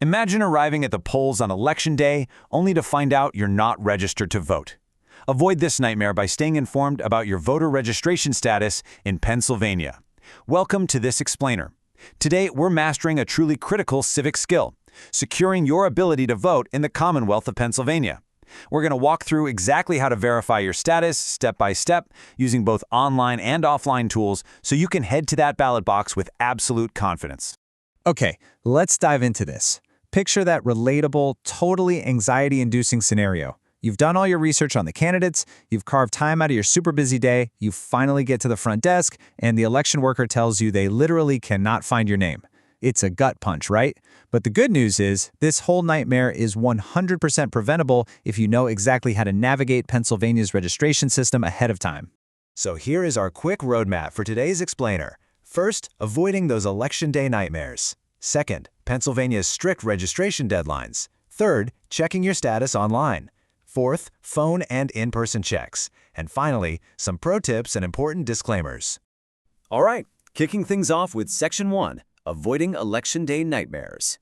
Imagine arriving at the polls on Election Day only to find out you're not registered to vote. Avoid this nightmare by staying informed about your voter registration status in Pennsylvania. Welcome to This Explainer. Today, we're mastering a truly critical civic skill, securing your ability to vote in the Commonwealth of Pennsylvania. We're going to walk through exactly how to verify your status step by step using both online and offline tools so you can head to that ballot box with absolute confidence. Okay, let's dive into this. Picture that relatable, totally anxiety-inducing scenario. You've done all your research on the candidates, you've carved time out of your super busy day, you finally get to the front desk, and the election worker tells you they literally cannot find your name. It's a gut punch, right? But the good news is, this whole nightmare is 100% preventable if you know exactly how to navigate Pennsylvania's registration system ahead of time. So here is our quick roadmap for today's explainer. First, avoiding those election day nightmares. Second, Pennsylvania's strict registration deadlines. Third, checking your status online. Fourth, phone and in-person checks. And finally, some pro tips and important disclaimers. All right, kicking things off with Section 1, Avoiding Election Day Nightmares.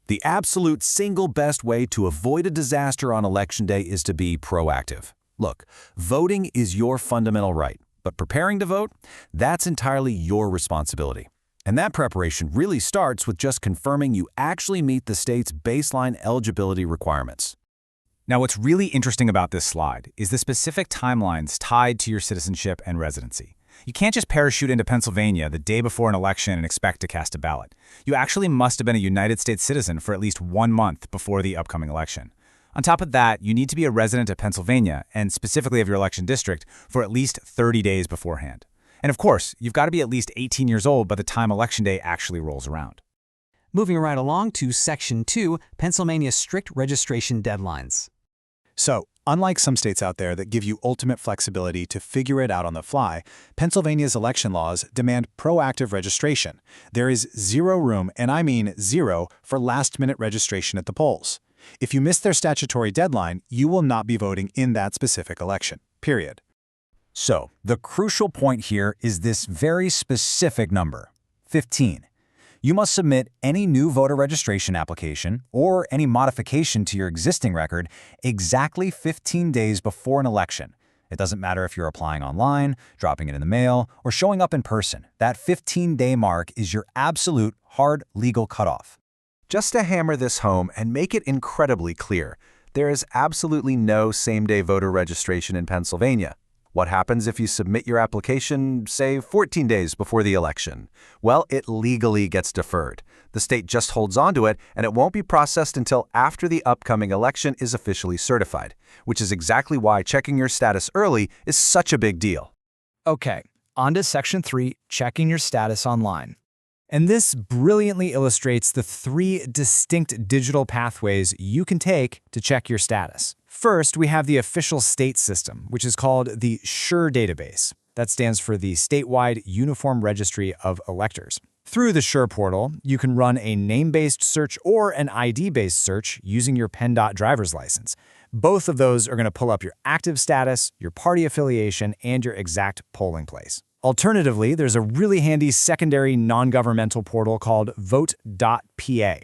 The absolute single best way to avoid a disaster on Election Day is to be proactive. Look, voting is your fundamental right, but preparing to vote, that's entirely your responsibility. And that preparation really starts with just confirming you actually meet the state's baseline eligibility requirements. Now, what's really interesting about this slide is the specific timelines tied to your citizenship and residency. You can't just parachute into Pennsylvania the day before an election and expect to cast a ballot. You actually must have been a United States citizen for at least 1 month before the upcoming election. On top of that, you need to be a resident of Pennsylvania, and specifically of your election district, for at least 30 days beforehand. And of course, you've got to be at least 18 years old by the time Election Day actually rolls around. Moving right along to Section 2, Pennsylvania's strict registration deadlines. So, unlike some states out there that give you ultimate flexibility to figure it out on the fly, Pennsylvania's election laws demand proactive registration. There is zero room, and I mean zero, for last-minute registration at the polls. If you miss their statutory deadline, you will not be voting in that specific election, period. So, the crucial point here is this very specific number, 15. You must submit any new voter registration application or any modification to your existing record exactly 15 days before an election. It doesn't matter if you're applying online, dropping it in the mail, or showing up in person. That 15-day mark is your absolute hard legal cutoff. Just to hammer this home and make it incredibly clear, there is absolutely no same-day voter registration in Pennsylvania. What happens if you submit your application, say, 14 days before the election? Well, it legally gets deferred. The state just holds onto it, and it won't be processed until after the upcoming election is officially certified, which is exactly why checking your status early is such a big deal. Okay, on to Section 3, checking your status online. And this brilliantly illustrates the 3 distinct digital pathways you can take to check your status. First, we have the official state system, which is called the SURE database. That stands for the Statewide Uniform Registry of Electors. Through the SURE portal, you can run a name-based search or an ID-based search using your PennDOT driver's license. Both of those are going to pull up your active status, your party affiliation, and your exact polling place. Alternatively, there's a really handy secondary non-governmental portal called vote.pa.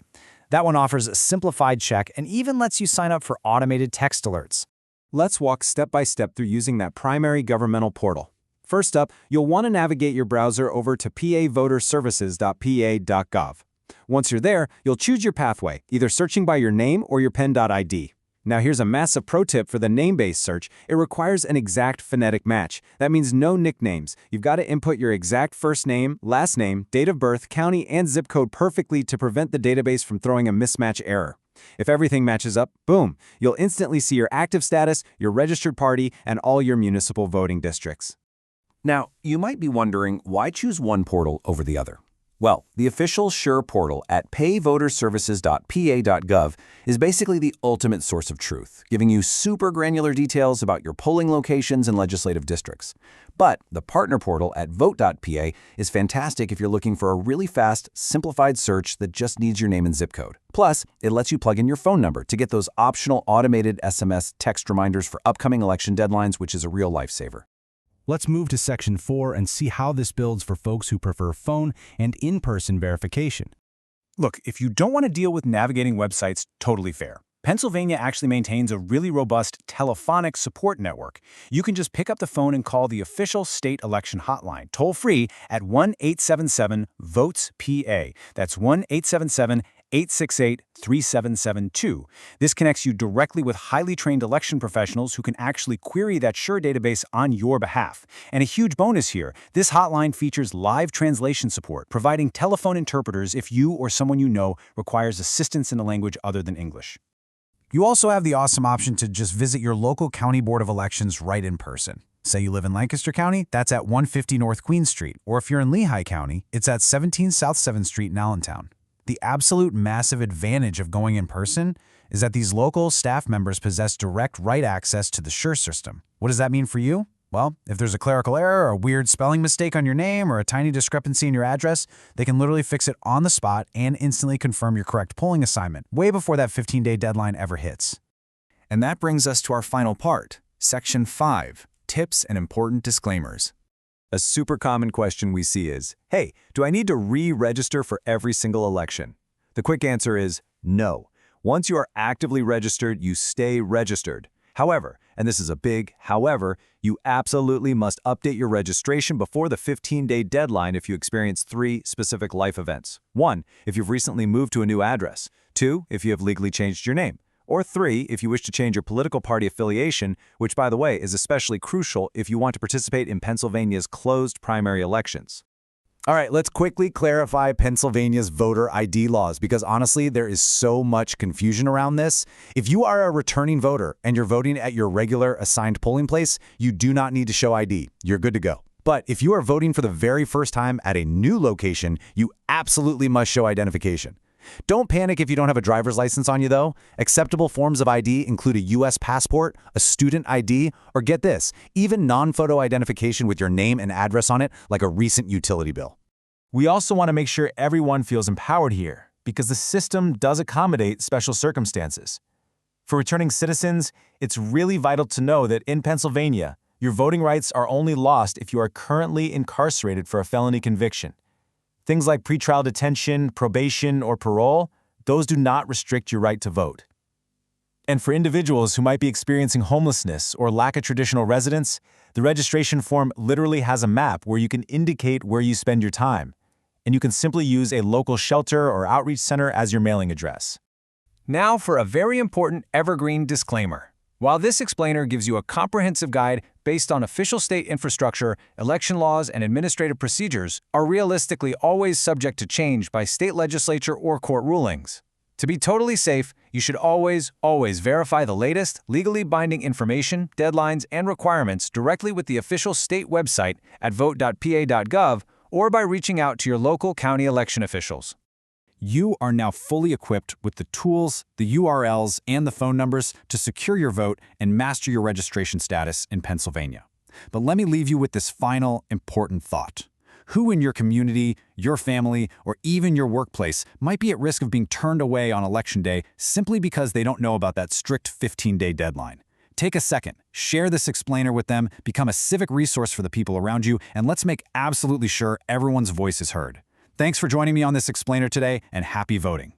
That one offers a simplified check and even lets you sign up for automated text alerts. Let's walk step by step through using that primary governmental portal. First up, you'll want to navigate your browser over to pavoterservices.pa.gov. Once you're there, you'll choose your pathway, either searching by your name or your PennDOT ID. Now here's a massive pro tip for the name-based search. It requires an exact phonetic match. That means no nicknames. You've got to input your exact first name, last name, date of birth, county, and zip code perfectly to prevent the database from throwing a mismatch error. If everything matches up, boom, you'll instantly see your active status, your registered party, and all your municipal voting districts. Now, you might be wondering, why choose one portal over the other? Well, the official SURE portal at pavoterservices.pa.gov is basically the ultimate source of truth, giving you super granular details about your polling locations and legislative districts. But the partner portal at vote.pa is fantastic if you're looking for a really fast, simplified search that just needs your name and zip code. Plus, it lets you plug in your phone number to get those optional automated SMS text reminders for upcoming election deadlines, which is a real lifesaver. Let's move to Section 4 and see how this builds for folks who prefer phone and in-person verification. Look, if you don't want to deal with navigating websites, totally fair. Pennsylvania actually maintains a really robust telephonic support network. You can just pick up the phone and call the official state election hotline, toll-free at 1-877-VOTES-PA. That's 1-877-868-3772. This connects you directly with highly trained election professionals who can actually query that SURE database on your behalf. And a huge bonus here, this hotline features live translation support, providing telephone interpreters if you or someone you know requires assistance in a language other than English. You also have the awesome option to just visit your local county board of elections right in person. Say you live in Lancaster County, that's at 150 North Queen Street, or if you're in Lehigh County, it's at 17 South 7th Street in Allentown. The absolute massive advantage of going in person is that these local staff members possess direct write access to the SURE system. What does that mean for you? Well, if there's a clerical error, a weird spelling mistake on your name, or a tiny discrepancy in your address, they can literally fix it on the spot and instantly confirm your correct polling assignment, way before that 15-day deadline ever hits. And that brings us to our final part, Section 5, Tips and Important Disclaimers. A super common question we see is, hey, do I need to re-register for every single election? The quick answer is no. Once you are actively registered, you stay registered. However, and this is a big however, you absolutely must update your registration before the 15-day deadline if you experience 3 specific life events. 1, if you've recently moved to a new address. 2, if you have legally changed your name. Or 3, if you wish to change your political party affiliation, which, by the way, is especially crucial if you want to participate in Pennsylvania's closed primary elections. All right, let's quickly clarify Pennsylvania's voter ID laws because honestly, there is so much confusion around this. If you are a returning voter and you're voting at your regular assigned polling place, you do not need to show ID. You're good to go. But if you are voting for the very first time at a new location, you absolutely must show identification. Don't panic if you don't have a driver's license on you, though. Acceptable forms of ID include a U.S. passport, a student ID, or get this, even non-photo identification with your name and address on it, like a recent utility bill. We also want to make sure everyone feels empowered here, because the system does accommodate special circumstances. For returning citizens, it's really vital to know that in Pennsylvania, your voting rights are only lost if you are currently incarcerated for a felony conviction. Things like pretrial detention, probation, or parole, those do not restrict your right to vote. And for individuals who might be experiencing homelessness or lack a traditional residence, the registration form literally has a map where you can indicate where you spend your time, and you can simply use a local shelter or outreach center as your mailing address. Now for a very important evergreen disclaimer. While this explainer gives you a comprehensive guide based on official state infrastructure, election laws, and administrative procedures, are realistically always subject to change by state legislature or court rulings. To be totally safe, you should always verify the latest, legally binding information, deadlines, and requirements directly with the official state website at vote.pa.gov or by reaching out to your local county election officials. You are now fully equipped with the tools, the URLs, and the phone numbers to secure your vote and master your registration status in Pennsylvania. But let me leave you with this final important thought. Who in your community, your family, or even your workplace might be at risk of being turned away on Election Day simply because they don't know about that strict 15-day deadline? Take a second, share this explainer with them, become a civic resource for the people around you, and let's make absolutely sure everyone's voice is heard. Thanks for joining me on this explainer today, and happy voting.